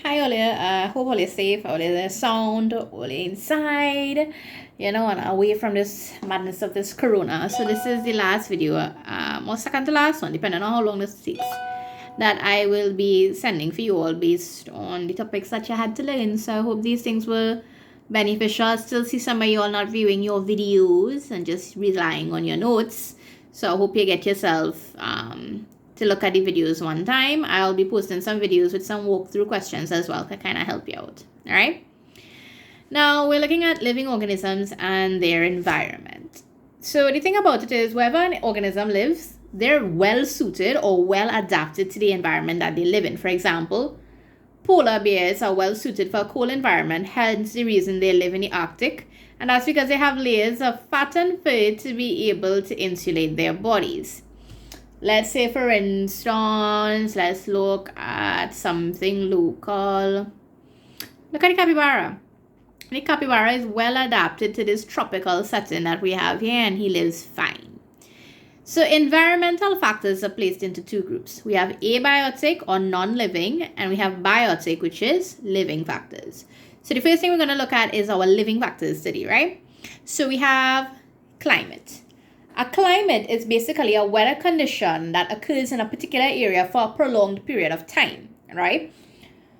Hi, Ole. Hope all is safe, all is sound, all inside, and away from this madness of this corona. So this is the last video, or second to last one, depending on how long this takes, that I will be sending for you all based on the topics that you had to learn. So I hope these things were beneficial. I still see some of you all not viewing your videos and just relying on your notes. So I hope you get yourself to look at the videos one time. I'll be posting some videos with some walkthrough questions as well to kind of help you out. All right. Now we're looking at living organisms and their environment. So the thing about it is, wherever an organism lives, they're well suited or well adapted to the environment that they live in. For example, polar bears are well suited for a cold environment, hence the reason they live in the Arctic. And that's because they have layers of fat and fur to be able to insulate their bodies. Let's say, for instance, let's look at something local. Look at the capybara. The capybara is well adapted to this tropical setting that we have here, and he lives fine. So environmental factors are placed into two groups. We have abiotic or non-living, and we have biotic, which is living factors. So the first thing we're going to look at is our living factors today, right? So we have climate. A climate is basically a weather condition that occurs in a particular area for a prolonged period of time, right?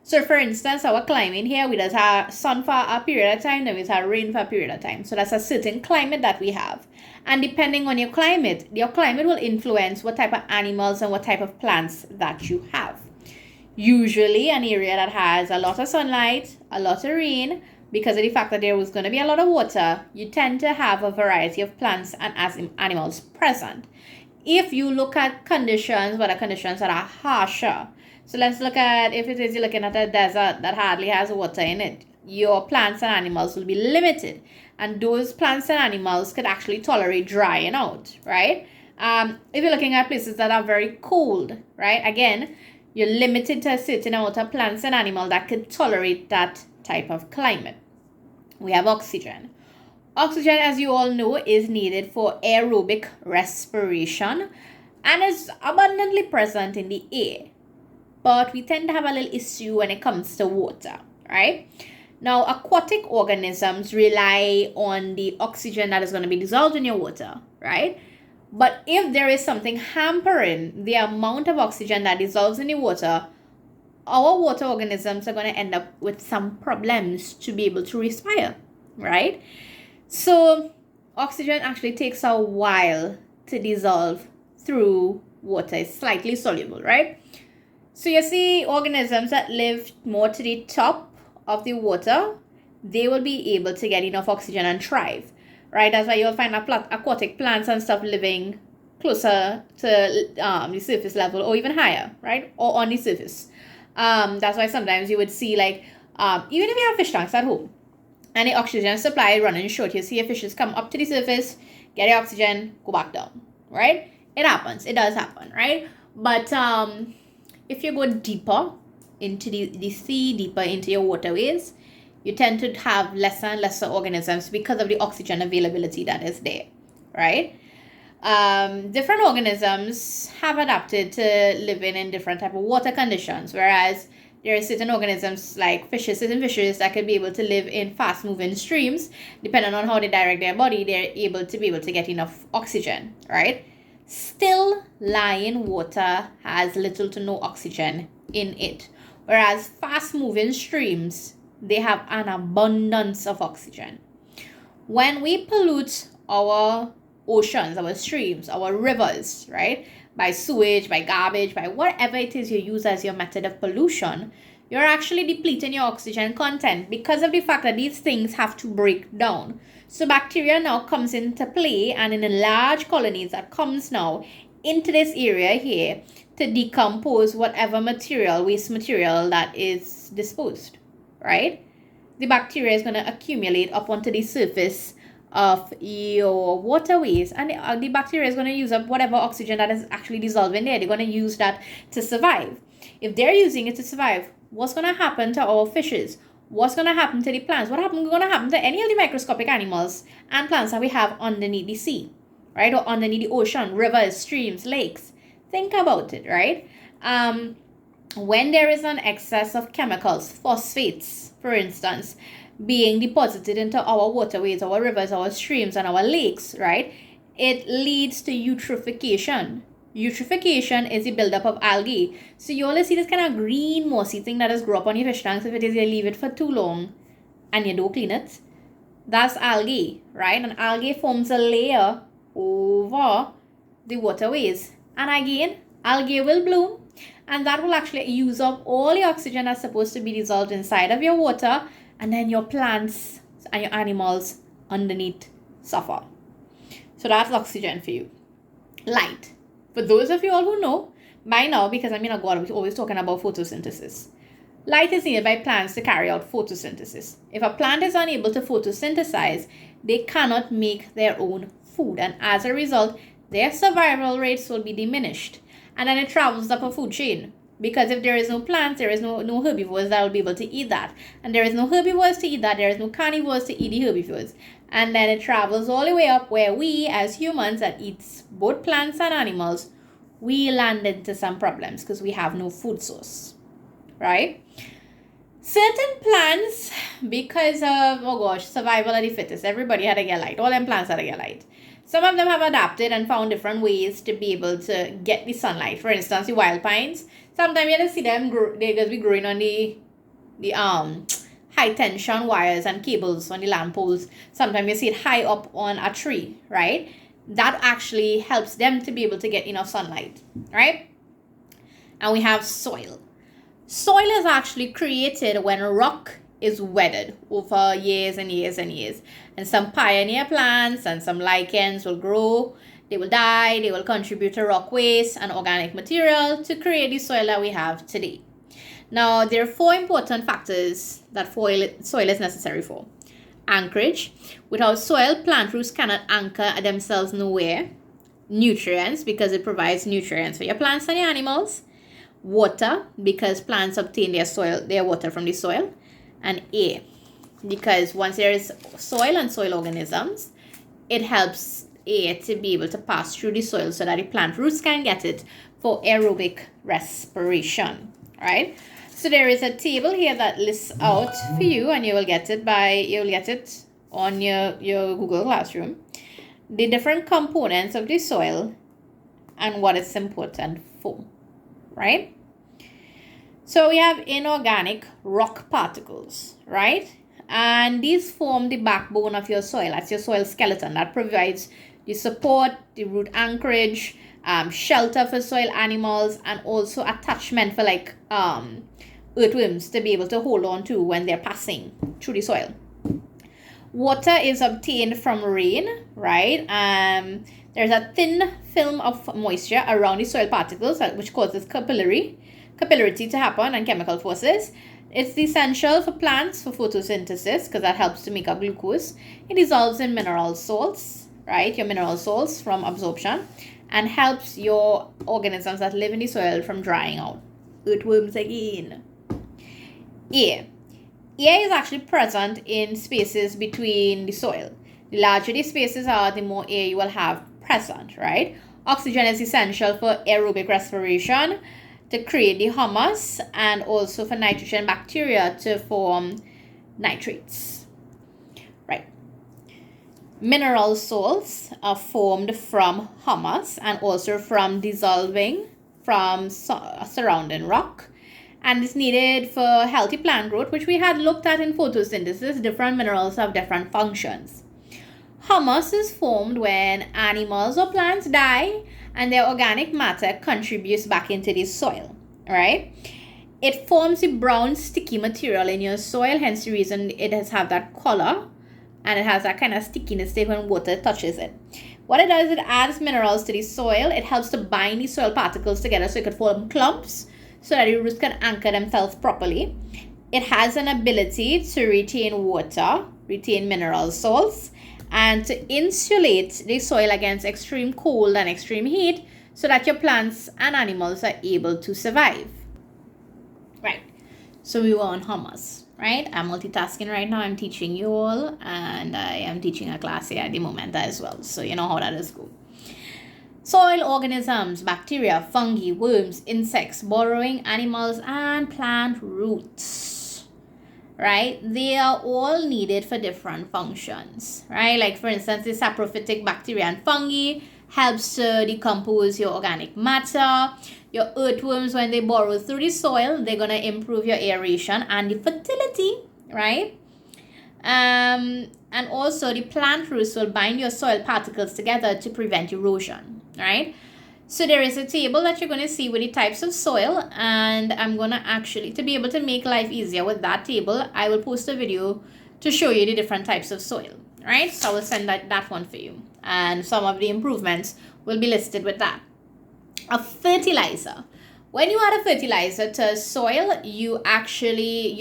So for instance, our climate here, we just have sun for a period of time, then we just have rain for a period of time. So that's a certain climate that we have. And depending on your climate will influence what type of animals and what type of plants that you have. Usually an area that has a lot of sunlight, a lot of rain, because of the fact that there was going to be a lot of water, you tend to have a variety of plants and animals present. If you look at conditions, weather conditions that are harsher, so let's look at, if it is you're looking at a desert that hardly has water in it, your plants and animals will be limited. And those plants and animals could actually tolerate drying out, right? If you're looking at places that are very cold, right? Again, you're limited to a certain amount of plants and animals that could tolerate that type of climate. We have oxygen. Oxygen, as you all know, is needed for aerobic respiration and is abundantly present in the air. But we tend to have a little issue when it comes to water, right? Now, aquatic organisms rely on the oxygen that is going to be dissolved in your water, right? But if there is something hampering the amount of oxygen that dissolves in the water, our water organisms are going to end up with some problems to be able to respire, right? So oxygen actually takes a while to dissolve through water. It's slightly soluble, right? So you see organisms that live more to the top of the water, they will be able to get enough oxygen and thrive, right? That's why you'll find aquatic plants and stuff living closer to the surface level or even higher, right? Or on the surface. That's why sometimes you would see, like, even if you have fish tanks at home and the oxygen supply running short, you see your fishes come up to the surface, get the oxygen, go back down, right? It happens. It does happen, right? But if you go deeper into the sea, deeper into your waterways, you tend to have lesser and lesser organisms because of the oxygen availability that is there, right? Different organisms have adapted to living in different type of water conditions, whereas there are certain organisms like certain fishes that could be able to live in fast moving streams. Depending on how they direct their body, they're able to get enough oxygen, right? Still, lying water has little to no oxygen in it, whereas fast moving streams, they have an abundance of oxygen. When we pollute our oceans, our streams, our rivers, right, by sewage, by garbage, by whatever it is you use as your method of pollution, you're actually depleting your oxygen content because of the fact that these things have to break down. So bacteria now comes into play, and in the large colonies that comes now into this area here to decompose whatever waste material that is disposed, right? The bacteria is going to accumulate up onto the surface of your waterways, and the bacteria is going to use up whatever oxygen that is actually dissolving there. They're going to use that to survive. If they're using it to survive, what's going to happen to our fishes? What's going to happen to the plants? What's going to happen to any of the microscopic animals and plants that we have underneath the sea, right? Or underneath the ocean, rivers, streams, lakes? Think about it, right? when there is an excess of chemicals, phosphates, for instance, being deposited into our waterways, our rivers, our streams, and our lakes, right, it leads to eutrophication. Eutrophication is the buildup of algae. So you always see this kind of green mossy thing that has grown up on your fish tanks. If it is, you leave it for too long and you don't clean it, that's algae, right? And algae forms a layer over the waterways. And again, algae will bloom, and that will actually use up all the oxygen that's supposed to be dissolved inside of your water, and then your plants and your animals underneath suffer. So that's oxygen for you. Light. For those of you all who know, by now, because I'm always talking about photosynthesis. Light is needed by plants to carry out photosynthesis. If a plant is unable to photosynthesize, they cannot make their own food, and as a result, their survival rates will be diminished. And then it travels up a food chain, because if there is no plants, there is no herbivores that will be able to eat that. And there is no herbivores to eat that, there is no carnivores to eat the herbivores. And then it travels all the way up where we, as humans that eats both plants and animals, we land into some problems because we have no food source, right? Certain plants, because of, survival of the fittest, everybody had to get light. All them plants had to get light. Some of them have adapted and found different ways to be able to get the sunlight. For instance, the wild pines, sometimes you have to see them grow, they're going to be growing on the high tension wires and cables on the lamp poles. Sometimes you see it high up on a tree, right? That actually helps them to be able to get enough sunlight, right? And we have soil. Soil is actually created when rock is weathered over years and years and years. And some pioneer plants and some lichens will grow, they will die, they will contribute to rock waste and organic material to create the soil that we have today. Now, there are 4 important factors that soil is necessary for. Anchorage. Without soil, plant roots cannot anchor themselves nowhere. Nutrients, because it provides nutrients for your plants and your animals. Water, because plants obtain their water from the soil. And air, because once there is soil and soil organisms, it helps air to be able to pass through the soil so that the plant roots can get it for aerobic respiration, right? So there is a table here that lists out for you, and you'll get it on your Google Classroom, the different components of the soil and what it's important for, right? So we have inorganic rock particles, right? And these form the backbone of your soil. That's your soil skeleton that provides the support, the root anchorage, shelter for soil animals, and also attachment for like earthworms to be able to hold on to when they're passing through the soil. Water is obtained from rain, right? There's a thin film of moisture around the soil particles, which causes capillarity to happen and chemical forces. It's essential for plants for photosynthesis because that helps to make up glucose. It dissolves in mineral salts, right? Your mineral salts from absorption, and helps your organisms that live in the soil from drying out. Earthworms again. Air. Air is actually present in spaces between the soil. The larger the spaces are, the more air you will have present, right? Oxygen is essential for aerobic respiration, to create the humus, and also for nitrogen bacteria to form nitrates, right? Mineral salts are formed from humus and also from dissolving from surrounding rock, and it's needed for healthy plant growth, which we had looked at in photosynthesis. Different minerals have different functions. Humus is formed when animals or plants die and their organic matter contributes back into the soil, right? It forms a brown sticky material in your soil, hence the reason it has have that color and it has that kind of stickiness when water touches it. What it does, it adds minerals to the soil. It helps to bind the soil particles together so it could form clumps so that the roots can anchor themselves properly. It has an ability to retain water, retain mineral salts, and to insulate the soil against extreme cold and extreme heat so that your plants and animals are able to survive. Right. So we were on humus, right? I'm multitasking right now. I'm teaching you all, and I am teaching a class here at the moment as well. So you know how that is go. Soil organisms, bacteria, fungi, worms, insects, burrowing animals, and plant roots, right? They are all needed for different functions, right? Like for instance, the saprophytic bacteria and fungi helps to decompose your organic matter. Your earthworms, when they burrow through the soil, they're going to improve your aeration and the fertility, right? And also the plant roots will bind your soil particles together to prevent erosion, right? So there is a table that you're going to see with the types of soil, and I'm going to actually, to be able to make life easier with that table, I will post a video to show you the different types of soil, right? So I will send that one for you, and some of the improvements will be listed with that. A fertilizer. When you add a fertilizer to soil, you're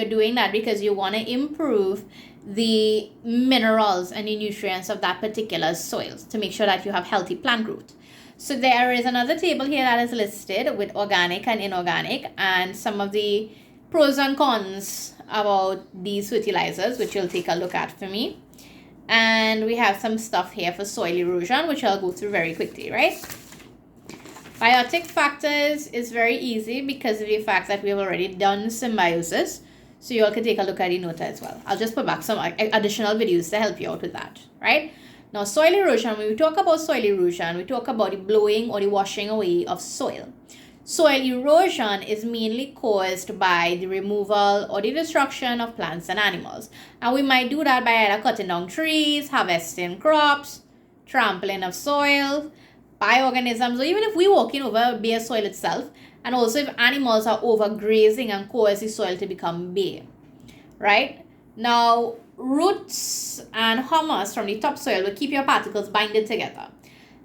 doing that because you want to improve the minerals and the nutrients of that particular soil to make sure that you have healthy plant growth. So there is another table here that is listed with organic and inorganic and some of the pros and cons about these fertilizers, which you'll take a look at for me. And we have some stuff here for soil erosion, which I'll go through very quickly, right? Biotic factors is very easy because of the fact that we have already done symbiosis. So you all can take a look at the note as well. I'll just put back some additional videos to help you out with that, right? Now, soil erosion, when we talk about soil erosion, we talk about the blowing or the washing away of soil. Soil erosion is mainly caused by the removal or the destruction of plants and animals. And we might do that by either cutting down trees, harvesting crops, trampling of soil, by organisms, or even if we're walking over bare soil itself, and also if animals are overgrazing and cause the soil to become bare, right? Now, roots and humus from the topsoil will keep your particles binded together.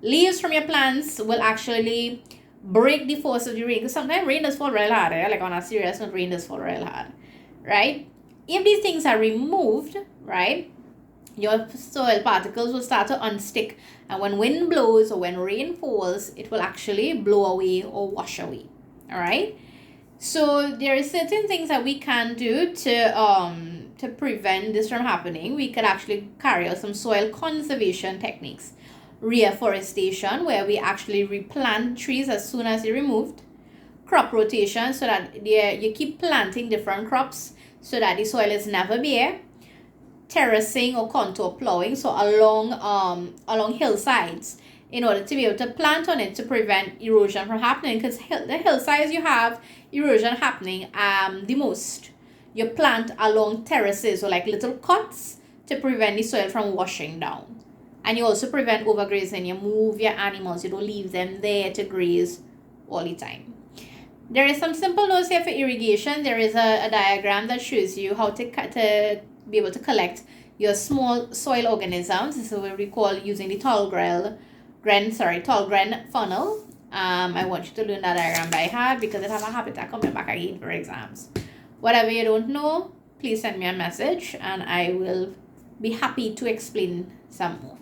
Leaves from your plants will actually break the force of the rain, because sometimes rain does fall real hard, like on a serious note, rain does fall real hard, right? If these things are removed, right, your soil particles will start to unstick, and when wind blows or when rain falls, it will actually blow away or wash away. All right, so there are certain things that we can do to prevent this from happening. We could actually carry out some soil conservation techniques. Reforestation, where we actually replant trees as soon as they're removed. Crop rotation, so that you keep planting different crops so that the soil is never bare. Terracing or contour plowing, so along hillsides, in order to be able to plant on it to prevent erosion from happening, because the hillsides you have erosion happening the most. You plant along terraces or like little cuts to prevent the soil from washing down. And you also prevent overgrazing. You move your animals, you don't leave them there to graze all the time. There is some simple notes here for irrigation. There is a diagram that shows you how to be able to collect your small soil organisms. This is what we call using the tall grain funnel. I want you to learn that diagram by heart because it have a habit of coming back again for exams. Whatever you don't know, please send me a message and I will be happy to explain some more.